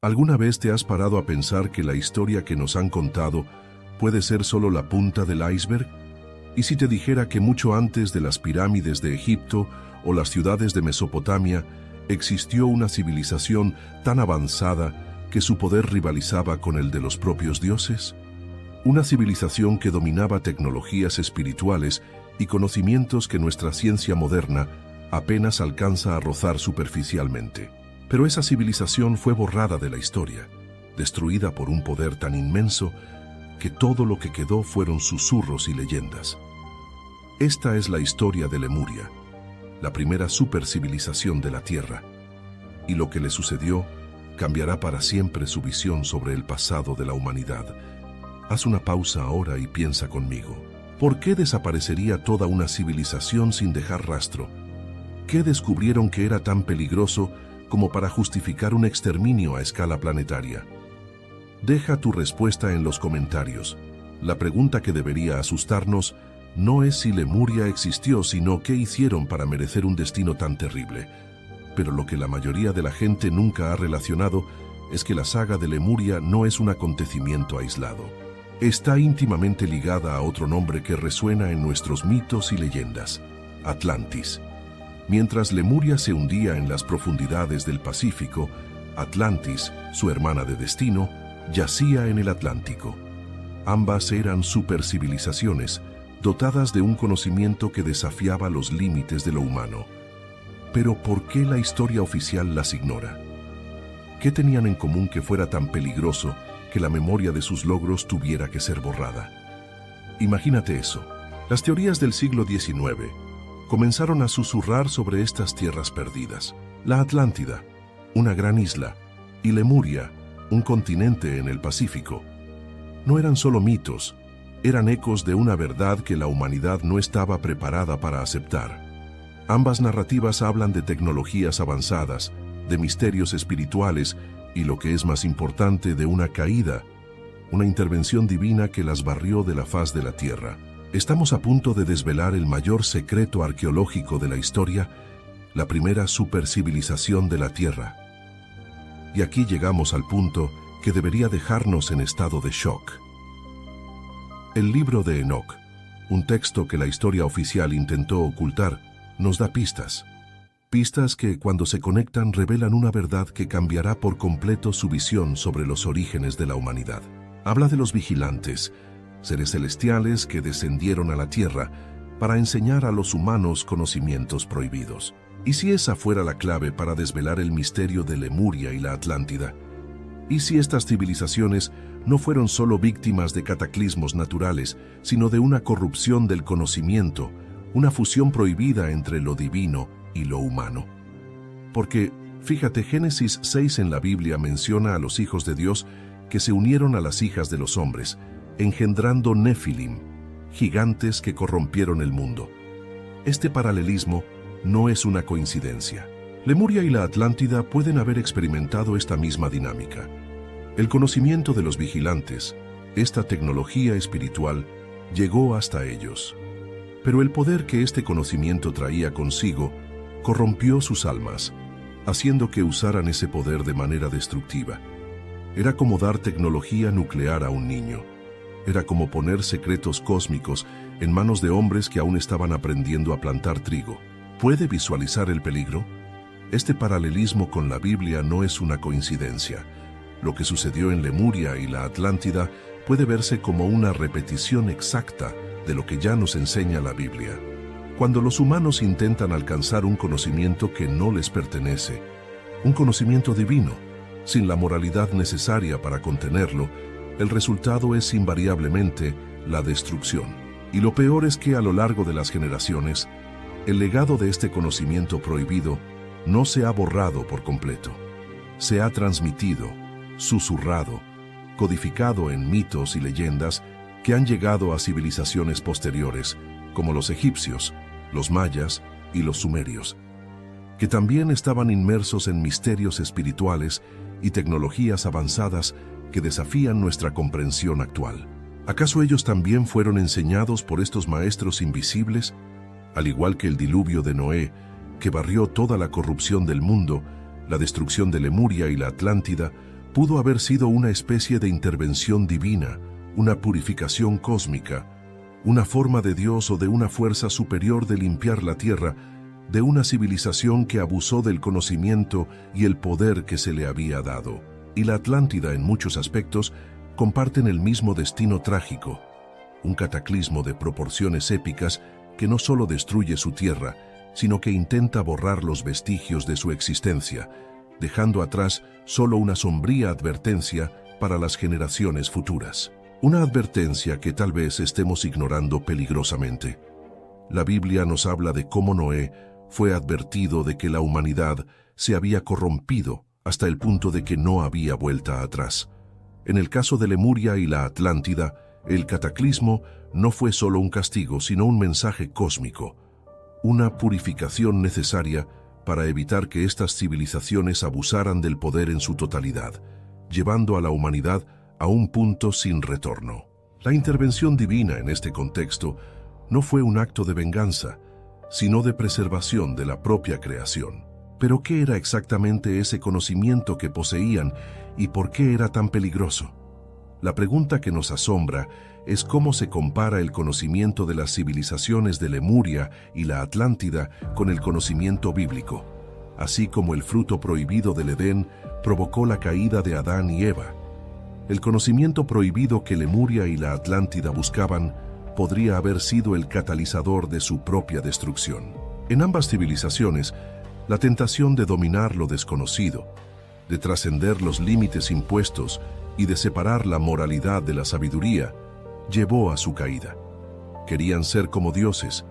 ¿Alguna vez te has parado a pensar que la historia que nos han contado puede ser solo la punta del iceberg? ¿Y si te dijera que mucho antes de las pirámides de Egipto o las ciudades de Mesopotamia existió una civilización tan avanzada que su poder rivalizaba con el de los propios dioses? Una civilización que dominaba tecnologías espirituales y conocimientos que nuestra ciencia moderna apenas alcanza a rozar superficialmente. Pero esa civilización fue borrada de la historia, destruida por un poder tan inmenso que todo lo que quedó fueron susurros y leyendas. Esta es la historia de Lemuria, la primera supercivilización de la Tierra, y lo que le sucedió cambiará para siempre su visión sobre el pasado de la humanidad. Haz una pausa ahora y piensa conmigo. ¿Por qué desaparecería toda una civilización sin dejar rastro? ¿Qué descubrieron que era tan peligroso como para justificar un exterminio a escala planetaria? Deja tu respuesta en los comentarios. La pregunta que debería asustarnos no es si Lemuria existió, sino qué hicieron para merecer un destino tan terrible. Pero lo que la mayoría de la gente nunca ha relacionado es que la saga de Lemuria no es un acontecimiento aislado. Está íntimamente ligada a otro nombre que resuena en nuestros mitos y leyendas: Atlantis. Mientras Lemuria se hundía en las profundidades del Pacífico, Atlantis, su hermana de destino, yacía en el Atlántico. Ambas eran supercivilizaciones, dotadas de un conocimiento que desafiaba los límites de lo humano. Pero ¿por qué la historia oficial las ignora? ¿Qué tenían en común que fuera tan peligroso que la memoria de sus logros tuviera que ser borrada? Imagínate eso. Las teorías del siglo XIX comenzaron a susurrar sobre estas tierras perdidas. La Atlántida, una gran isla, y Lemuria, un continente en el Pacífico. No eran solo mitos, eran ecos de una verdad que la humanidad no estaba preparada para aceptar. Ambas narrativas hablan de tecnologías avanzadas, de misterios espirituales y, lo que es más importante, de una caída, una intervención divina que las barrió de la faz de la tierra. Estamos a punto de desvelar el mayor secreto arqueológico de la historia, la primera supercivilización de la Tierra. Y aquí llegamos al punto que debería dejarnos en estado de shock. El libro de Enoc, un texto que la historia oficial intentó ocultar, nos da pistas. Pistas que, cuando se conectan, revelan una verdad que cambiará por completo su visión sobre los orígenes de la humanidad. Habla de los vigilantes, seres celestiales que descendieron a la Tierra para enseñar a los humanos conocimientos prohibidos. ¿Y si esa fuera la clave para desvelar el misterio de Lemuria y la Atlántida? ¿Y si estas civilizaciones no fueron solo víctimas de cataclismos naturales, sino de una corrupción del conocimiento, una fusión prohibida entre lo divino y lo humano? Porque, fíjate, Génesis 6 en la Biblia menciona a los hijos de Dios que se unieron a las hijas de los hombres, engendrando Nefilim, gigantes que corrompieron el mundo. Este paralelismo no es una coincidencia. Lemuria y la Atlántida pueden haber experimentado esta misma dinámica. El conocimiento de los vigilantes, esta tecnología espiritual, llegó hasta ellos. Pero el poder que este conocimiento traía consigo corrompió sus almas, haciendo que usaran ese poder de manera destructiva. Era como dar tecnología nuclear a un niño. Era como poner secretos cósmicos en manos de hombres que aún estaban aprendiendo a plantar trigo. ¿Puede visualizar el peligro? Este paralelismo con la Biblia no es una coincidencia. Lo que sucedió en Lemuria y la Atlántida puede verse como una repetición exacta de lo que ya nos enseña la Biblia. Cuando los humanos intentan alcanzar un conocimiento que no les pertenece, un conocimiento divino, sin la moralidad necesaria para contenerlo, el resultado es invariablemente la destrucción. Y lo peor es que a lo largo de las generaciones, el legado de este conocimiento prohibido no se ha borrado por completo. Se ha transmitido, susurrado, codificado en mitos y leyendas que han llegado a civilizaciones posteriores, como los egipcios, los mayas y los sumerios, que también estaban inmersos en misterios espirituales y tecnologías avanzadas que desafían nuestra comprensión actual. ¿Acaso ellos también fueron enseñados por estos maestros invisibles? Al igual que el diluvio de Noé, que barrió toda la corrupción del mundo, la destrucción de Lemuria y la Atlántida Pudo haber sido una especie de intervención divina, una purificación cósmica, una forma de Dios o de una fuerza superior de limpiar la tierra, de una civilización que abusó del conocimiento y el poder que se le había dado. Y la Atlántida, en muchos aspectos, comparten el mismo destino trágico, un cataclismo de proporciones épicas que no solo destruye su tierra, sino que intenta borrar los vestigios de su existencia, dejando atrás solo una sombría advertencia para las generaciones futuras. Una advertencia que tal vez estemos ignorando peligrosamente. La Biblia nos habla de cómo Noé fue advertido de que la humanidad se había corrompido hasta el punto de que no había vuelta atrás. En el caso de Lemuria y la Atlántida, el cataclismo no fue solo un castigo, sino un mensaje cósmico, una purificación necesaria para evitar que estas civilizaciones abusaran del poder en su totalidad, llevando a la humanidad a un punto sin retorno. La intervención divina en este contexto no fue un acto de venganza, sino de preservación de la propia creación. Pero ¿qué era exactamente ese conocimiento que poseían y por qué era tan peligroso? La pregunta que nos asombra es cómo se compara el conocimiento de las civilizaciones de Lemuria y la Atlántida con el conocimiento bíblico, así como el fruto prohibido del Edén provocó la caída de Adán y Eva. El conocimiento prohibido que Lemuria y la Atlántida buscaban podría haber sido el catalizador de su propia destrucción. En ambas civilizaciones, la tentación de dominar lo desconocido, de trascender los límites impuestos y de separar la moralidad de la sabiduría, llevó a su caída. Querían ser como dioses,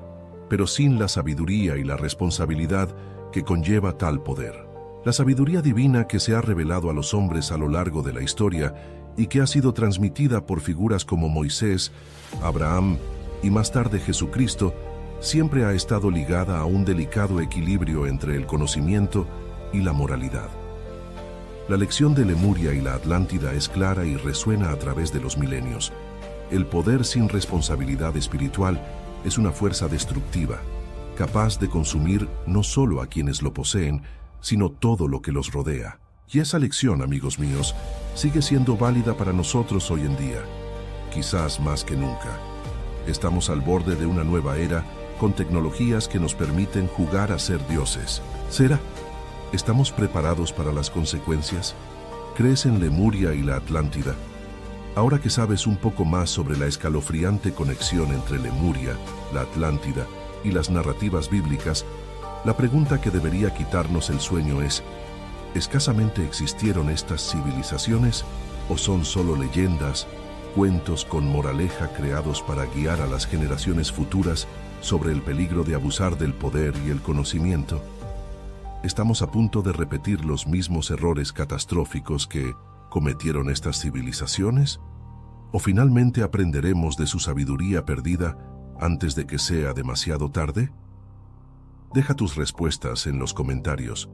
pero sin la sabiduría y la responsabilidad que conlleva tal poder. La sabiduría divina que se ha revelado a los hombres a lo largo de la historia y que ha sido transmitida por figuras como Moisés, Abraham y más tarde Jesucristo, siempre ha estado ligada a un delicado equilibrio entre el conocimiento y la moralidad. La lección de Lemuria y la Atlántida es clara y resuena a través de los milenios. El poder sin responsabilidad espiritual es una fuerza destructiva, capaz de consumir no solo a quienes lo poseen, sino todo lo que los rodea. Y esa lección, amigos míos, sigue siendo válida para nosotros hoy en día, quizás más que nunca. Estamos al borde de una nueva era con tecnologías que nos permiten jugar a ser dioses. ¿Será? ¿Estamos preparados para las consecuencias? ¿Crees en Lemuria y la Atlántida? Ahora que sabes un poco más sobre la escalofriante conexión entre Lemuria, la Atlántida y las narrativas bíblicas, la pregunta que debería quitarnos el sueño es: ¿escasamente existieron estas civilizaciones o son solo leyendas, cuentos con moraleja creados para guiar a las generaciones futuras sobre el peligro de abusar del poder y el conocimiento? ¿Estamos a punto de repetir los mismos errores catastróficos que cometieron estas civilizaciones? ¿O finalmente aprenderemos de su sabiduría perdida antes de que sea demasiado tarde? Deja tus respuestas en los comentarios.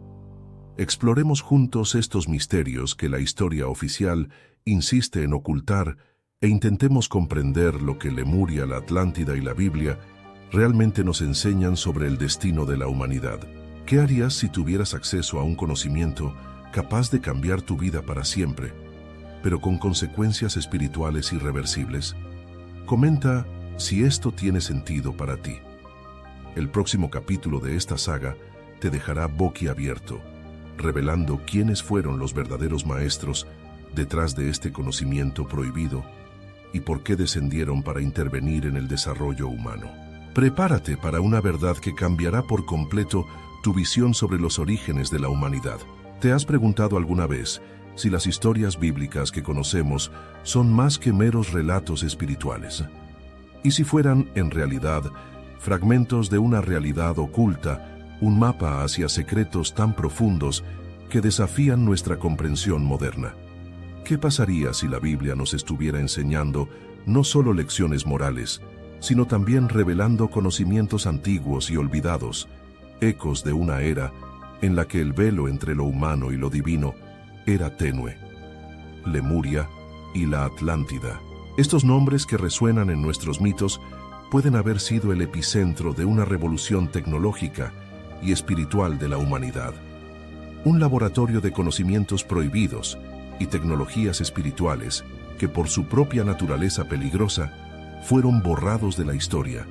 Exploremos juntos estos misterios que la historia oficial insiste en ocultar e intentemos comprender lo que Lemuria, la Atlántida y la Biblia realmente nos enseñan sobre el destino de la humanidad. ¿Qué harías si tuvieras acceso a un conocimiento capaz de cambiar tu vida para siempre, pero con consecuencias espirituales irreversibles? Comenta si esto tiene sentido para ti. El próximo capítulo de esta saga te dejará boquiabierto, revelando quiénes fueron los verdaderos maestros detrás de este conocimiento prohibido y por qué descendieron para intervenir en el desarrollo humano. Prepárate para una verdad que cambiará por completo tu visión sobre los orígenes de la humanidad. ¿Te has preguntado alguna vez si las historias bíblicas que conocemos son más que meros relatos espirituales? ¿Y si fueran, en realidad, fragmentos de una realidad oculta, un mapa hacia secretos tan profundos que desafían nuestra comprensión moderna? ¿Qué pasaría si la Biblia nos estuviera enseñando no solo lecciones morales, sino también revelando conocimientos antiguos y olvidados, ecos de una era en la que el velo entre lo humano y lo divino era tenue? Lemuria y la Atlántida. Estos nombres que resuenan en nuestros mitos pueden haber sido el epicentro de una revolución tecnológica y espiritual de la humanidad. Un laboratorio de conocimientos prohibidos y tecnologías espirituales que por su propia naturaleza peligrosa fueron borrados de la historia.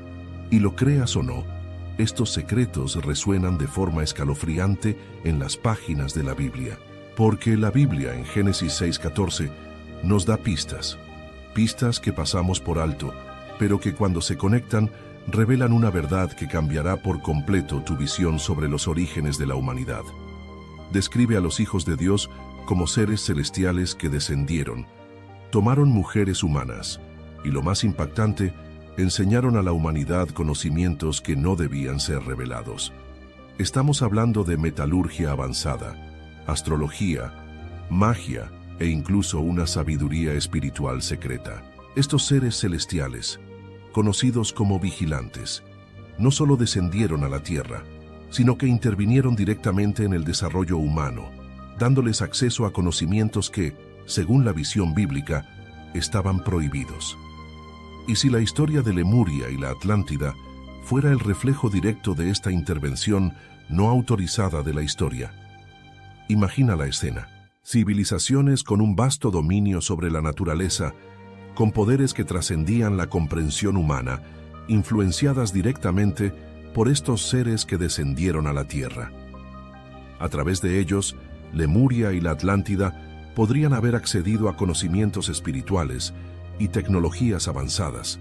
Y lo creas o no, estos secretos resuenan de forma escalofriante en las páginas de la Biblia. Porque la Biblia en Génesis 6:14 nos da pistas que pasamos por alto, pero que cuando se conectan revelan una verdad que cambiará por completo tu visión sobre los orígenes de la humanidad. Describe a los hijos de Dios como seres celestiales que descendieron, tomaron mujeres humanas y, lo más impactante, enseñaron a la humanidad conocimientos que no debían ser revelados. Estamos hablando de metalurgia avanzada, astrología, magia e incluso una sabiduría espiritual secreta. Estos seres celestiales, conocidos como vigilantes, no solo descendieron a la tierra, sino que intervinieron directamente en el desarrollo humano, dándoles acceso a conocimientos que, según la visión bíblica, estaban prohibidos. Y si la historia de Lemuria y la Atlántida fuera el reflejo directo de esta intervención no autorizada de la historia, imagina la escena. Civilizaciones con un vasto dominio sobre la naturaleza, con poderes que trascendían la comprensión humana, influenciadas directamente por estos seres que descendieron a la Tierra. A través de ellos, Lemuria y la Atlántida podrían haber accedido a conocimientos espirituales y tecnologías avanzadas,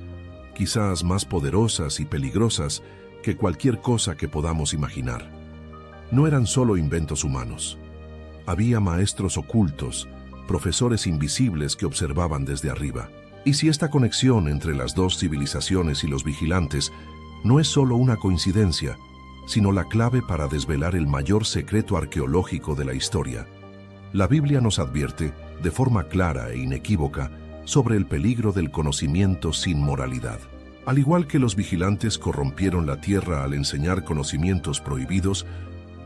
quizás más poderosas y peligrosas que cualquier cosa que podamos imaginar. No eran solo inventos humanos. Había maestros ocultos, profesores invisibles que observaban desde arriba. Y si esta conexión entre las dos civilizaciones y los vigilantes no es solo una coincidencia, sino la clave para desvelar el mayor secreto arqueológico de la historia, la Biblia nos advierte, de forma clara e inequívoca, sobre el peligro del conocimiento sin moralidad. Al igual que los vigilantes corrompieron la tierra al enseñar conocimientos prohibidos,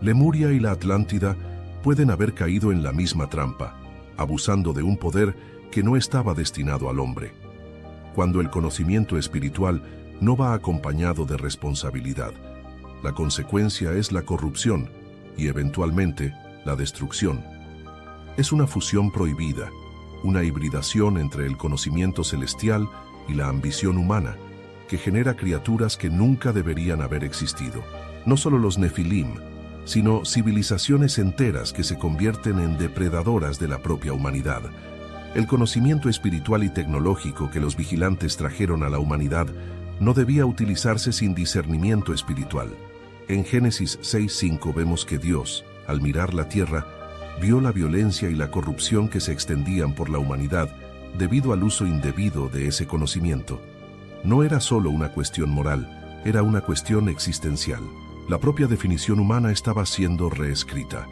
Lemuria y la Atlántida pueden haber caído en la misma trampa, abusando de un poder que no estaba destinado al hombre. Cuando el conocimiento espiritual no va acompañado de responsabilidad, la consecuencia es la corrupción y, eventualmente, la destrucción. Es una fusión prohibida, una hibridación entre el conocimiento celestial y la ambición humana, que genera criaturas que nunca deberían haber existido. No solo los Nefilim, sino civilizaciones enteras que se convierten en depredadoras de la propia humanidad. El conocimiento espiritual y tecnológico que los vigilantes trajeron a la humanidad no debía utilizarse sin discernimiento espiritual. En Génesis 6:5 vemos que Dios, al mirar la tierra, vio la violencia y la corrupción que se extendían por la humanidad debido al uso indebido de ese conocimiento. No era solo una cuestión moral, era una cuestión existencial. La propia definición humana estaba siendo reescrita.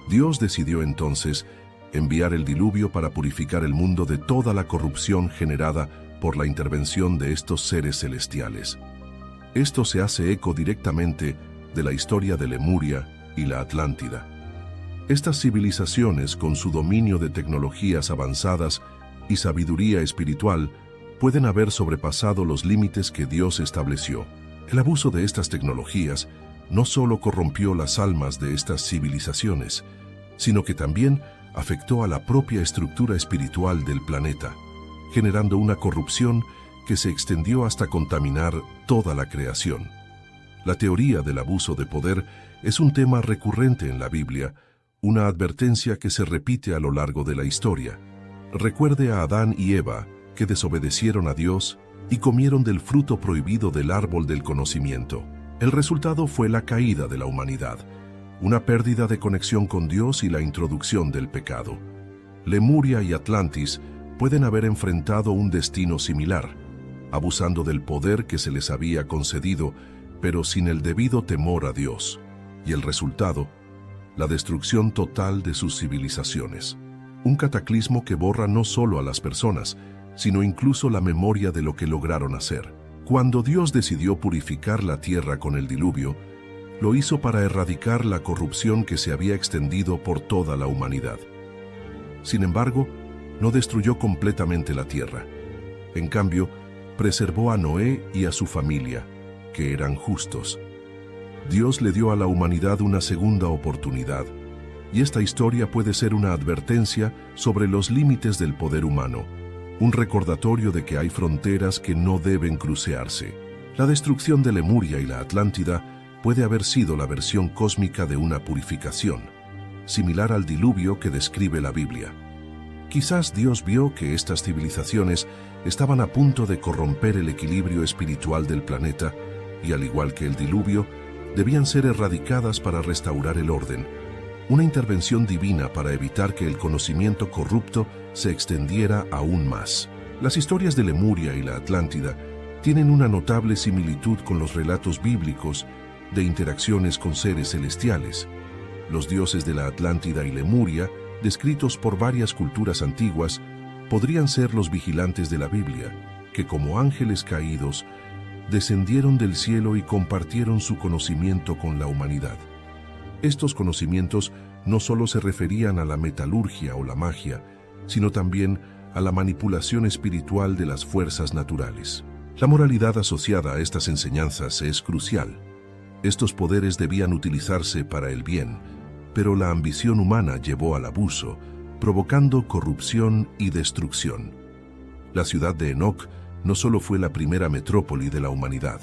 Dios decidió entonces enviar el diluvio para purificar el mundo de toda la corrupción generada por la intervención de estos seres celestiales. Esto se hace eco directamente de la historia de Lemuria y la Atlántida. Estas civilizaciones, con su dominio de tecnologías avanzadas y sabiduría espiritual, pueden haber sobrepasado los límites que Dios estableció. El abuso de estas tecnologías no solo corrompió las almas de estas civilizaciones, sino que también afectó a la propia estructura espiritual del planeta, generando una corrupción que se extendió hasta contaminar toda la creación. La teoría del abuso de poder es un tema recurrente en la Biblia, una advertencia que se repite a lo largo de la historia. Recuerde a Adán y Eva, que desobedecieron a Dios y comieron del fruto prohibido del árbol del conocimiento. El resultado fue la caída de la humanidad, una pérdida de conexión con Dios y la introducción del pecado. Lemuria y Atlantis pueden haber enfrentado un destino similar, abusando del poder que se les había concedido, pero sin el debido temor a Dios. Y el resultado, la destrucción total de sus civilizaciones. Un cataclismo que borra no solo a las personas, sino incluso la memoria de lo que lograron hacer. Cuando Dios decidió purificar la tierra con el diluvio, lo hizo para erradicar la corrupción que se había extendido por toda la humanidad. Sin embargo, no destruyó completamente la tierra. En cambio, preservó a Noé y a su familia, que eran justos. Dios le dio a la humanidad una segunda oportunidad, y esta historia puede ser una advertencia sobre los límites del poder humano, un recordatorio de que hay fronteras que no deben crucearse. La destrucción de Lemuria y la Atlántida puede haber sido la versión cósmica de una purificación, similar al diluvio que describe la Biblia. Quizás Dios vio que estas civilizaciones estaban a punto de corromper el equilibrio espiritual del planeta y, al igual que el diluvio, debían ser erradicadas para restaurar el orden, una intervención divina para evitar que el conocimiento corrupto se extendiera aún más. Las historias de Lemuria y la Atlántida tienen una notable similitud con los relatos bíblicos de interacciones con seres celestiales. Los dioses de la Atlántida y Lemuria, descritos por varias culturas antiguas, podrían ser los vigilantes de la Biblia, que como ángeles caídos, descendieron del cielo y compartieron su conocimiento con la humanidad. Estos conocimientos no solo se referían a la metalurgia o la magia, sino también a la manipulación espiritual de las fuerzas naturales. La moralidad asociada a estas enseñanzas es crucial. Estos poderes debían utilizarse para el bien, pero la ambición humana llevó al abuso, provocando corrupción y destrucción. La ciudad de Enoc no solo fue la primera metrópoli de la humanidad,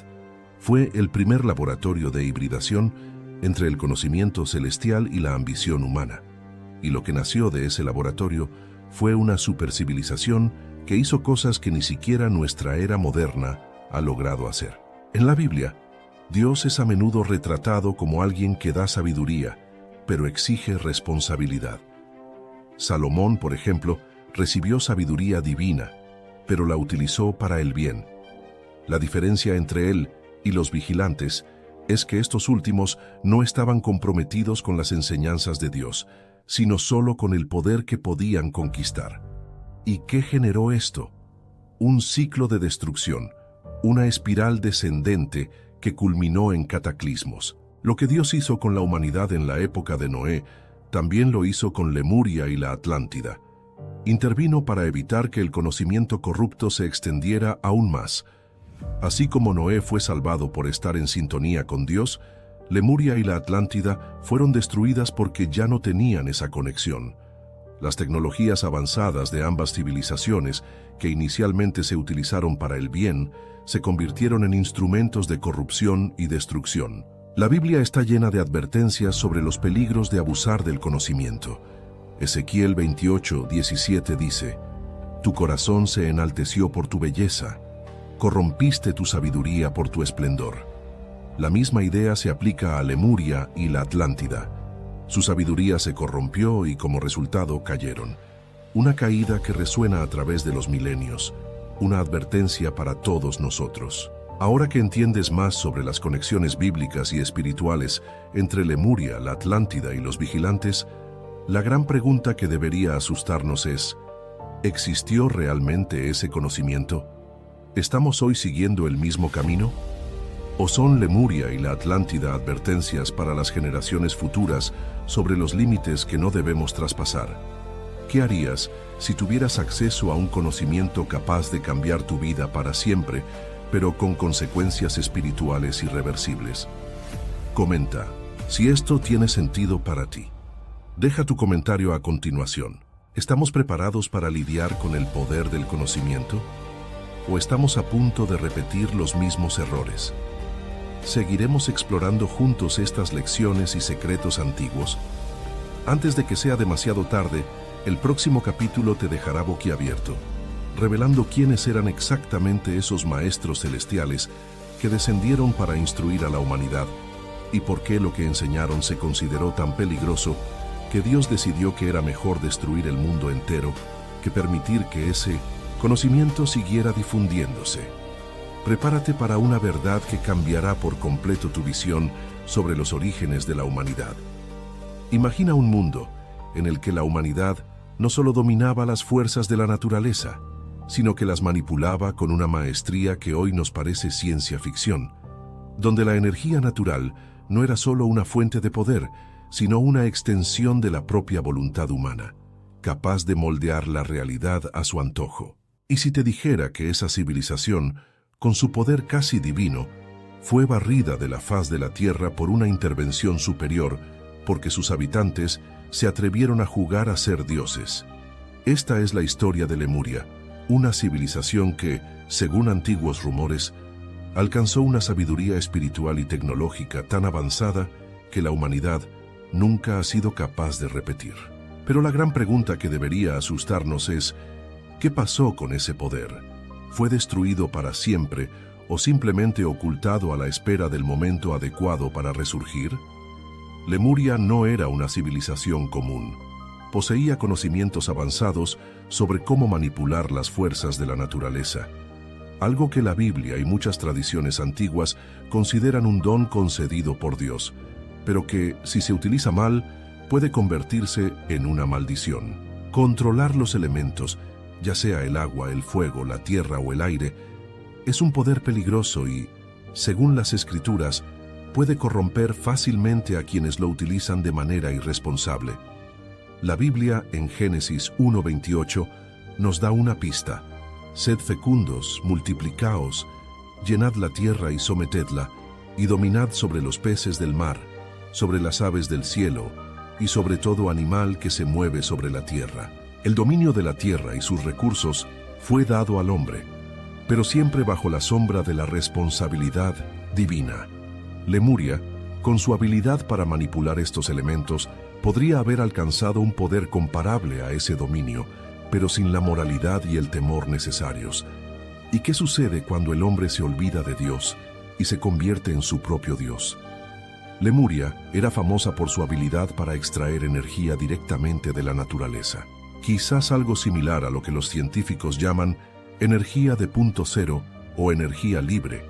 fue el primer laboratorio de hibridación entre el conocimiento celestial y la ambición humana. Y lo que nació de ese laboratorio fue una supercivilización que hizo cosas que ni siquiera nuestra era moderna ha logrado hacer. En la Biblia, Dios es a menudo retratado como alguien que da sabiduría, pero exige responsabilidad. Salomón, por ejemplo, recibió sabiduría divina, pero la utilizó para el bien. La diferencia entre él y los vigilantes es que estos últimos no estaban comprometidos con las enseñanzas de Dios, sino solo con el poder que podían conquistar. ¿Y qué generó esto? Un ciclo de destrucción, una espiral descendente que culminó en cataclismos. Lo que Dios hizo con la humanidad en la época de Noé, también lo hizo con Lemuria y la Atlántida. Intervino para evitar que el conocimiento corrupto se extendiera aún más. Así como Noé fue salvado por estar en sintonía con Dios, Lemuria y la Atlántida fueron destruidas porque ya no tenían esa conexión. Las tecnologías avanzadas de ambas civilizaciones, que inicialmente se utilizaron para el bien, se convirtieron en instrumentos de corrupción y destrucción. La Biblia está llena de advertencias sobre los peligros de abusar del conocimiento. Ezequiel 28:17 dice: «Tu corazón se enalteció por tu belleza, corrompiste tu sabiduría por tu esplendor». La misma idea se aplica a Lemuria y la Atlántida. Su sabiduría se corrompió y como resultado cayeron. Una caída que resuena a través de los milenios, una advertencia para todos nosotros. Ahora que entiendes más sobre las conexiones bíblicas y espirituales entre Lemuria, la Atlántida y los vigilantes, la gran pregunta que debería asustarnos es: ¿existió realmente ese conocimiento? ¿Estamos hoy siguiendo el mismo camino? ¿O son Lemuria y la Atlántida advertencias para las generaciones futuras sobre los límites que no debemos traspasar? ¿Qué harías si tuvieras acceso a un conocimiento capaz de cambiar tu vida para siempre, pero con consecuencias espirituales irreversibles? Comenta si esto tiene sentido para ti. Deja tu comentario a continuación. ¿Estamos preparados para lidiar con el poder del conocimiento? ¿O estamos a punto de repetir los mismos errores? Seguiremos explorando juntos estas lecciones y secretos antiguos. Antes de que sea demasiado tarde, el próximo capítulo te dejará boquiabierto, revelando quiénes eran exactamente esos maestros celestiales que descendieron para instruir a la humanidad y por qué lo que enseñaron se consideró tan peligroso que Dios decidió que era mejor destruir el mundo entero que permitir que ese conocimiento siguiera difundiéndose. Prepárate para una verdad que cambiará por completo tu visión sobre los orígenes de la humanidad. Imagina un mundo en el que la humanidad no solo dominaba las fuerzas de la naturaleza, sino que las manipulaba con una maestría que hoy nos parece ciencia ficción, donde la energía natural no era solo una fuente de poder, sino una extensión de la propia voluntad humana, capaz de moldear la realidad a su antojo. Y si te dijera que esa civilización, con su poder casi divino, fue barrida de la faz de la tierra por una intervención superior, porque sus habitantes se atrevieron a jugar a ser dioses. Esta es la historia de Lemuria, una civilización que, según antiguos rumores, alcanzó una sabiduría espiritual y tecnológica tan avanzada que la humanidad nunca ha sido capaz de repetir. Pero la gran pregunta que debería asustarnos es, ¿qué pasó con ese poder? ¿Fue destruido para siempre o simplemente ocultado a la espera del momento adecuado para resurgir? Lemuria no era una civilización común. Poseía conocimientos avanzados sobre cómo manipular las fuerzas de la naturaleza, algo que la Biblia y muchas tradiciones antiguas consideran un don concedido por Dios, pero que, si se utiliza mal, puede convertirse en una maldición. Controlar los elementos, ya sea el agua, el fuego, la tierra o el aire, es un poder peligroso y, según las Escrituras, puede corromper fácilmente a quienes lo utilizan de manera irresponsable. La Biblia, en Génesis 1:28, nos da una pista. Sed fecundos, multiplicaos, llenad la tierra y sometedla, y dominad sobre los peces del mar, sobre las aves del cielo, y sobre todo animal que se mueve sobre la tierra. El dominio de la tierra y sus recursos fue dado al hombre, pero siempre bajo la sombra de la responsabilidad divina. Lemuria, con su habilidad para manipular estos elementos, podría haber alcanzado un poder comparable a ese dominio, pero sin la moralidad y el temor necesarios. ¿Y qué sucede cuando el hombre se olvida de Dios y se convierte en su propio Dios? Lemuria era famosa por su habilidad para extraer energía directamente de la naturaleza, quizás algo similar a lo que los científicos llaman energía de punto cero o energía libre.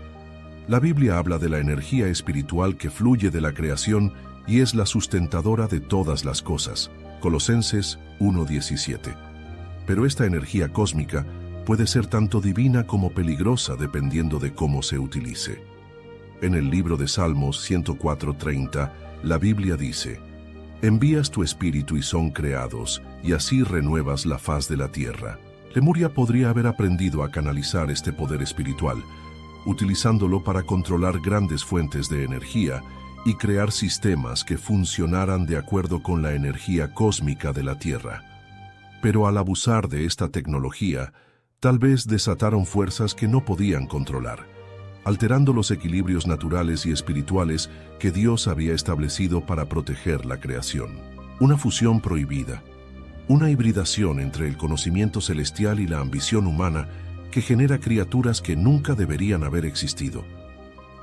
La Biblia habla de la energía espiritual que fluye de la creación y es la sustentadora de todas las cosas. Colosenses 1:17. Pero esta energía cósmica puede ser tanto divina como peligrosa dependiendo de cómo se utilice. En el libro de Salmos 104:30, la Biblia dice: Envías tu espíritu y son creados, y así renuevas la faz de la tierra. Lemuria podría haber aprendido a canalizar este poder espiritual, utilizándolo para controlar grandes fuentes de energía y crear sistemas que funcionaran de acuerdo con la energía cósmica de la Tierra. Pero al abusar de esta tecnología, tal vez desataron fuerzas que no podían controlar, alterando los equilibrios naturales y espirituales que Dios había establecido para proteger la creación. Una fusión prohibida, una hibridación entre el conocimiento celestial y la ambición humana que genera criaturas que nunca deberían haber existido.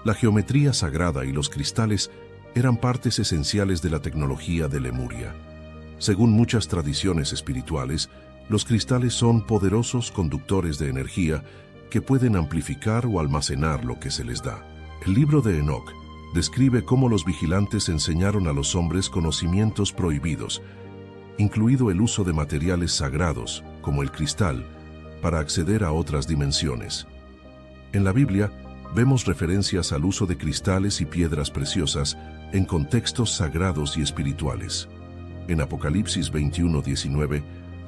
La geometría sagrada y los cristales eran partes esenciales de la tecnología de Lemuria. Según muchas tradiciones espirituales, los cristales son poderosos conductores de energía que pueden amplificar o almacenar lo que se les da. El libro de Enoc describe cómo los vigilantes enseñaron a los hombres conocimientos prohibidos, incluido el uso de materiales sagrados, como el cristal, para acceder a otras dimensiones. En la Biblia, vemos referencias al uso de cristales y piedras preciosas en contextos sagrados y espirituales. En Apocalipsis 21:19,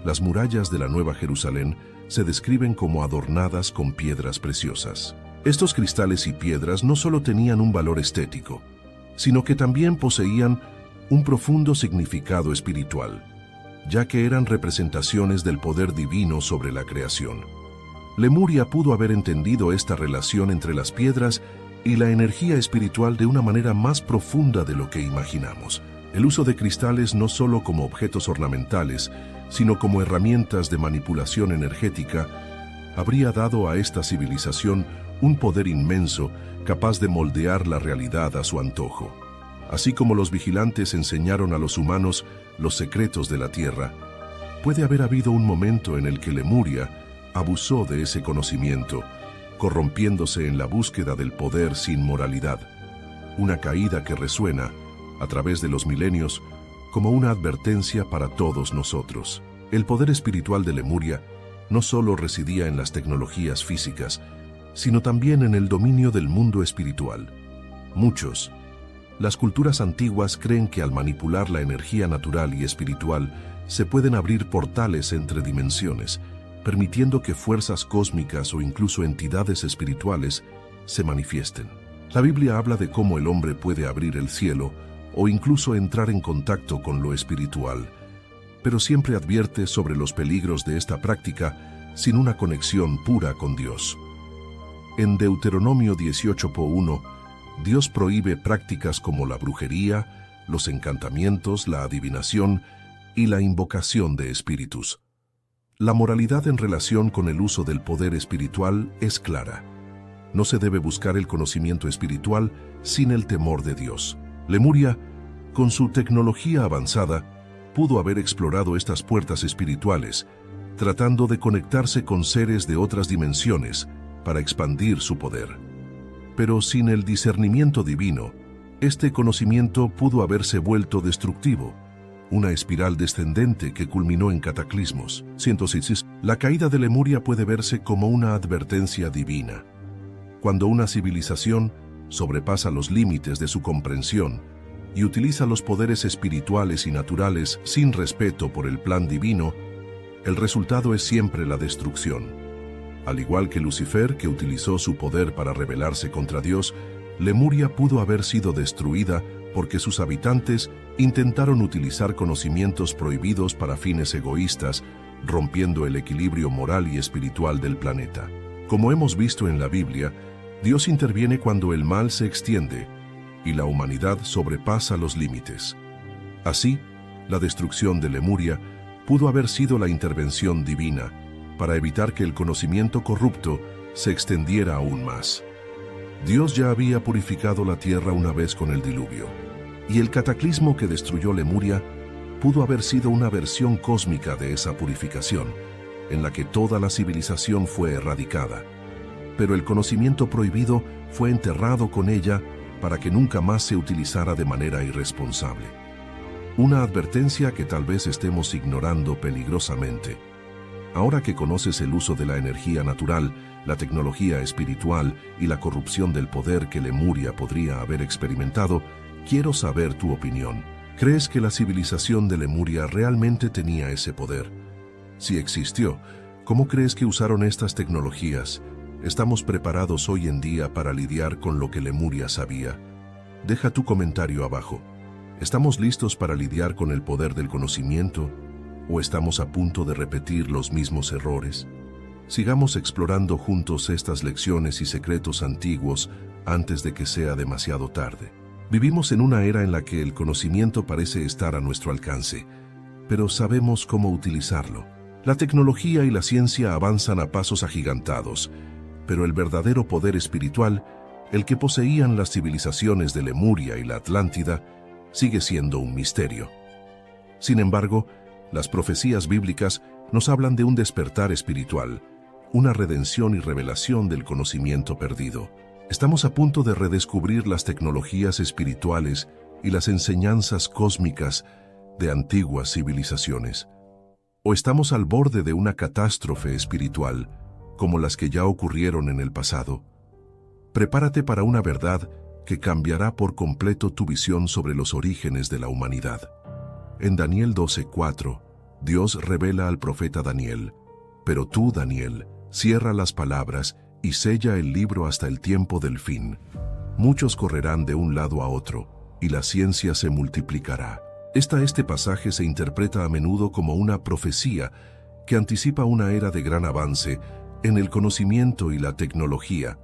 las murallas de la Nueva Jerusalén se describen como adornadas con piedras preciosas. Estos cristales y piedras no solo tenían un valor estético, sino que también poseían un profundo significado espiritual, ya que eran representaciones del poder divino sobre la creación. Lemuria pudo haber entendido esta relación entre las piedras y la energía espiritual de una manera más profunda de lo que imaginamos. El uso de cristales no solo como objetos ornamentales, sino como herramientas de manipulación energética, habría dado a esta civilización un poder inmenso capaz de moldear la realidad a su antojo. Así como los vigilantes enseñaron a los humanos los secretos de la tierra, puede haber habido un momento en el que Lemuria abusó de ese conocimiento, corrompiéndose en la búsqueda del poder sin moralidad. Una caída que resuena, a través de los milenios, como una advertencia para todos nosotros. El poder espiritual de Lemuria no solo residía en las tecnologías físicas, sino también en el dominio del mundo espiritual. Las culturas antiguas creen que al manipular la energía natural y espiritual se pueden abrir portales entre dimensiones, permitiendo que fuerzas cósmicas o incluso entidades espirituales se manifiesten. La Biblia habla de cómo el hombre puede abrir el cielo o incluso entrar en contacto con lo espiritual, pero siempre advierte sobre los peligros de esta práctica sin una conexión pura con Dios. En Deuteronomio 18:1, Dios prohíbe prácticas como la brujería, los encantamientos, la adivinación y la invocación de espíritus. La moralidad en relación con el uso del poder espiritual es clara. No se debe buscar el conocimiento espiritual sin el temor de Dios. Lemuria, con su tecnología avanzada, pudo haber explorado estas puertas espirituales, tratando de conectarse con seres de otras dimensiones para expandir su poder. Pero sin el discernimiento divino, este conocimiento pudo haberse vuelto destructivo, una espiral descendente que culminó en cataclismos. 106. La caída de Lemuria puede verse como una advertencia divina. Cuando una civilización sobrepasa los límites de su comprensión y utiliza los poderes espirituales y naturales sin respeto por el plan divino, el resultado es siempre la destrucción. Al igual que Lucifer, que utilizó su poder para rebelarse contra Dios, Lemuria pudo haber sido destruida porque sus habitantes intentaron utilizar conocimientos prohibidos para fines egoístas, rompiendo el equilibrio moral y espiritual del planeta. Como hemos visto en la Biblia, Dios interviene cuando el mal se extiende y la humanidad sobrepasa los límites. Así, la destrucción de Lemuria pudo haber sido la intervención divina para evitar que el conocimiento corrupto se extendiera aún más. Dios ya había purificado la tierra una vez con el diluvio, y el cataclismo que destruyó Lemuria pudo haber sido una versión cósmica de esa purificación, en la que toda la civilización fue erradicada. Pero el conocimiento prohibido fue enterrado con ella para que nunca más se utilizara de manera irresponsable. Una advertencia que tal vez estemos ignorando peligrosamente. Ahora que conoces el uso de la energía natural, la tecnología espiritual y la corrupción del poder que Lemuria podría haber experimentado, quiero saber tu opinión. ¿Crees que la civilización de Lemuria realmente tenía ese poder? Si existió, ¿cómo crees que usaron estas tecnologías? ¿Estamos preparados hoy en día para lidiar con lo que Lemuria sabía? Deja tu comentario abajo. ¿Estamos listos para lidiar con el poder del conocimiento? ¿O estamos a punto de repetir los mismos errores? Sigamos explorando juntos estas lecciones y secretos antiguos antes de que sea demasiado tarde. Vivimos en una era en la que el conocimiento parece estar a nuestro alcance, pero sabemos cómo utilizarlo. La tecnología y la ciencia avanzan a pasos agigantados, pero el verdadero poder espiritual, el que poseían las civilizaciones de Lemuria y la Atlántida, sigue siendo un misterio. Sin embargo, las profecías bíblicas nos hablan de un despertar espiritual, una redención y revelación del conocimiento perdido. Estamos a punto de redescubrir las tecnologías espirituales y las enseñanzas cósmicas de antiguas civilizaciones. O estamos al borde de una catástrofe espiritual, como las que ya ocurrieron en el pasado. Prepárate para una verdad que cambiará por completo tu visión sobre los orígenes de la humanidad. En Daniel 12:4, Dios revela al profeta Daniel: «Pero tú, Daniel, cierra las palabras y sella el libro hasta el tiempo del fin. Muchos correrán de un lado a otro, y la ciencia se multiplicará». Este pasaje se interpreta a menudo como una profecía que anticipa una era de gran avance en el conocimiento y la tecnología.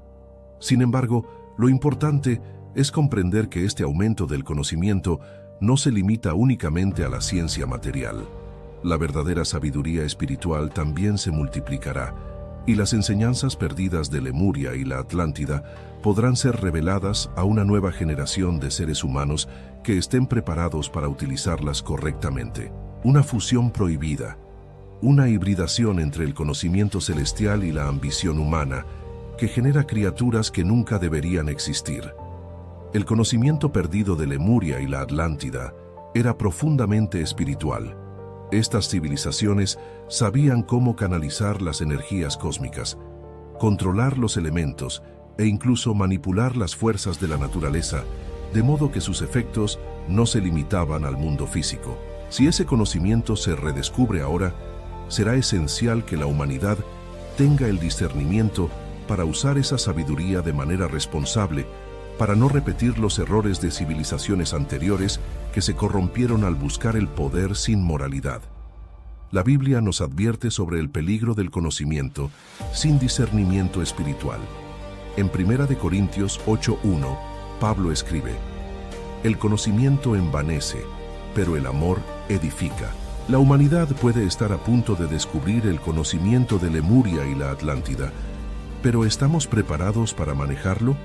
Sin embargo, lo importante es comprender que este aumento del conocimiento no se limita únicamente a la ciencia material. La verdadera sabiduría espiritual también se multiplicará, y las enseñanzas perdidas de Lemuria y la Atlántida podrán ser reveladas a una nueva generación de seres humanos que estén preparados para utilizarlas correctamente. Una fusión prohibida, una hibridación entre el conocimiento celestial y la ambición humana, que genera criaturas que nunca deberían existir. El conocimiento perdido de Lemuria y la Atlántida era profundamente espiritual. Estas civilizaciones sabían cómo canalizar las energías cósmicas, controlar los elementos e incluso manipular las fuerzas de la naturaleza, de modo que sus efectos no se limitaban al mundo físico. Si ese conocimiento se redescubre ahora, será esencial que la humanidad tenga el discernimiento para usar esa sabiduría de manera responsable para no repetir los errores de civilizaciones anteriores que se corrompieron al buscar el poder sin moralidad. La Biblia nos advierte sobre el peligro del conocimiento sin discernimiento espiritual. En 1 Corintios 8:1, Pablo escribe: "El conocimiento envanece, pero el amor edifica". La humanidad puede estar a punto de descubrir el conocimiento de Lemuria y la Atlántida, pero ¿estamos preparados para manejarlo?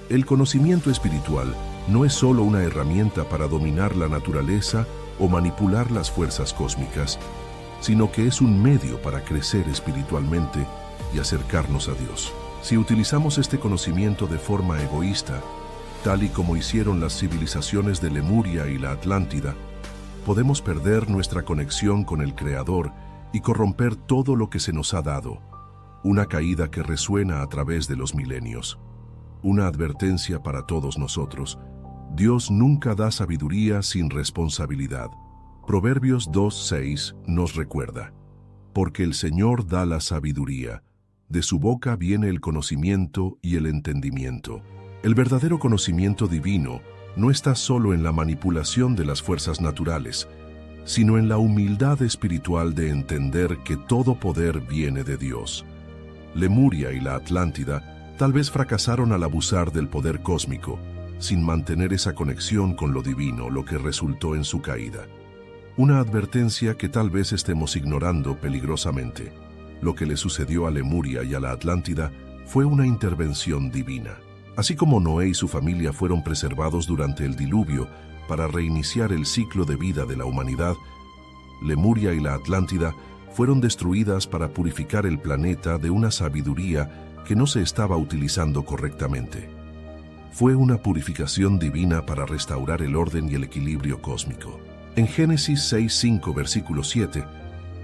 El conocimiento espiritual no es solo una herramienta para dominar la naturaleza o manipular las fuerzas cósmicas, sino que es un medio para crecer espiritualmente y acercarnos a Dios. Si utilizamos este conocimiento de forma egoísta, tal y como hicieron las civilizaciones de Lemuria y la Atlántida, podemos perder nuestra conexión con el Creador y corromper todo lo que se nos ha dado, una caída que resuena a través de los milenios. Una advertencia para todos nosotros: Dios nunca da sabiduría sin responsabilidad. Proverbios 2:6 nos recuerda: porque el Señor da la sabiduría, de su boca viene el conocimiento y el entendimiento. El verdadero conocimiento divino no está solo en la manipulación de las fuerzas naturales, sino en la humildad espiritual de entender que todo poder viene de Dios. Lemuria y la Atlántida tal vez fracasaron al abusar del poder cósmico, sin mantener esa conexión con lo divino, lo que resultó en su caída. Una advertencia que tal vez estemos ignorando peligrosamente. Lo que le sucedió a Lemuria y a la Atlántida fue una intervención divina. Así como Noé y su familia fueron preservados durante el diluvio para reiniciar el ciclo de vida de la humanidad, Lemuria y la Atlántida fueron destruidas para purificar el planeta de una sabiduría que no se estaba utilizando correctamente. Fue una purificación divina para restaurar el orden y el equilibrio cósmico. En Génesis 6:5, versículo 7,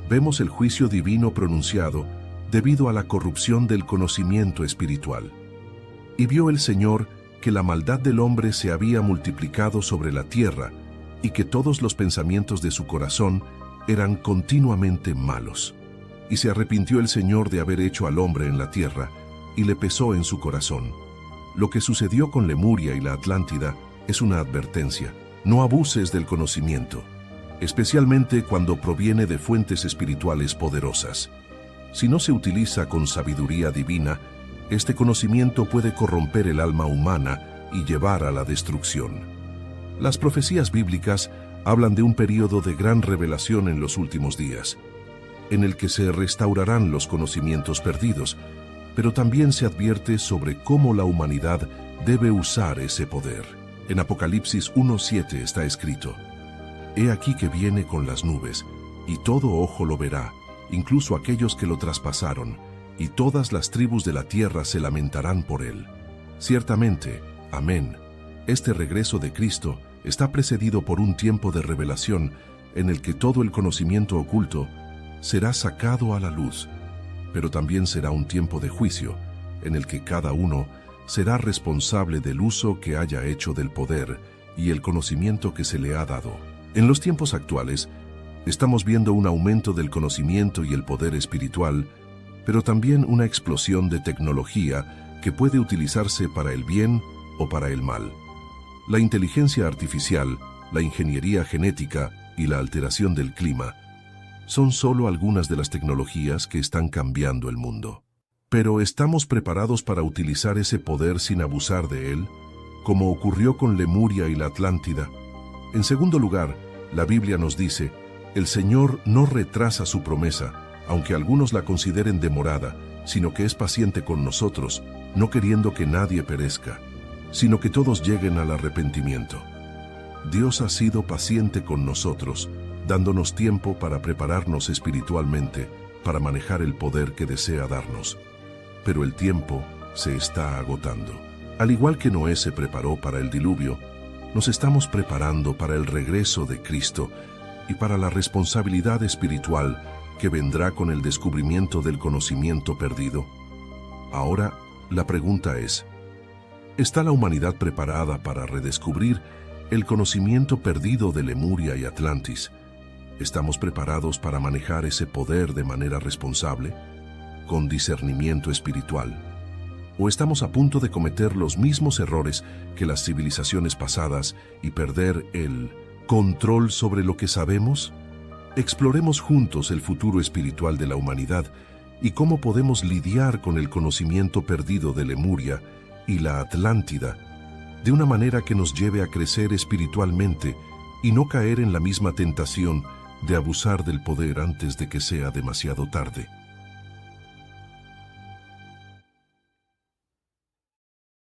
vemos el juicio divino pronunciado debido a la corrupción del conocimiento espiritual. Y vio el Señor que la maldad del hombre se había multiplicado sobre la tierra y que todos los pensamientos de su corazón eran continuamente malos. Y se arrepintió el Señor de haber hecho al hombre en la tierra, y le pesó en su corazón. Lo que sucedió con Lemuria y la Atlántida es una advertencia: no abuses del conocimiento, especialmente cuando proviene de fuentes espirituales poderosas. Si no se utiliza con sabiduría divina, este conocimiento puede corromper el alma humana y llevar a la destrucción. Las profecías bíblicas hablan de un período de gran revelación en los últimos días, en el que se restaurarán los conocimientos perdidos, pero también se advierte sobre cómo la humanidad debe usar ese poder. En Apocalipsis 1:7 está escrito: «He aquí que viene con las nubes, y todo ojo lo verá, incluso aquellos que lo traspasaron, y todas las tribus de la tierra se lamentarán por él». Ciertamente, amén, este regreso de Cristo está precedido por un tiempo de revelación en el que todo el conocimiento oculto será sacado a la luz, pero también será un tiempo de juicio en el que cada uno será responsable del uso que haya hecho del poder y el conocimiento que se le ha dado. En los tiempos actuales, estamos viendo un aumento del conocimiento y el poder espiritual, pero también una explosión de tecnología que puede utilizarse para el bien o para el mal. La inteligencia artificial, la ingeniería genética y la alteración del clima son solo algunas de las tecnologías que están cambiando el mundo. Pero ¿estamos preparados para utilizar ese poder sin abusar de él, como ocurrió con Lemuria y la Atlántida? En segundo lugar, la Biblia nos dice: el Señor no retrasa su promesa, aunque algunos la consideren demorada, sino que es paciente con nosotros, no queriendo que nadie perezca, sino que todos lleguen al arrepentimiento. Dios ha sido paciente con nosotros, dándonos tiempo para prepararnos espiritualmente para manejar el poder que desea darnos. Pero el tiempo se está agotando. Al igual que Noé se preparó para el diluvio, nos estamos preparando para el regreso de Cristo y para la responsabilidad espiritual que vendrá con el descubrimiento del conocimiento perdido. Ahora, la pregunta es: ¿está la humanidad preparada para redescubrir el conocimiento perdido de Lemuria y Atlantis? ¿Estamos preparados para manejar ese poder de manera responsable, con discernimiento espiritual? ¿O estamos a punto de cometer los mismos errores que las civilizaciones pasadas y perder el control sobre lo que sabemos? Exploremos juntos el futuro espiritual de la humanidad y cómo podemos lidiar con el conocimiento perdido de Lemuria y la Atlántida de una manera que nos lleve a crecer espiritualmente y no caer en la misma tentación de abusar del poder antes de que sea demasiado tarde.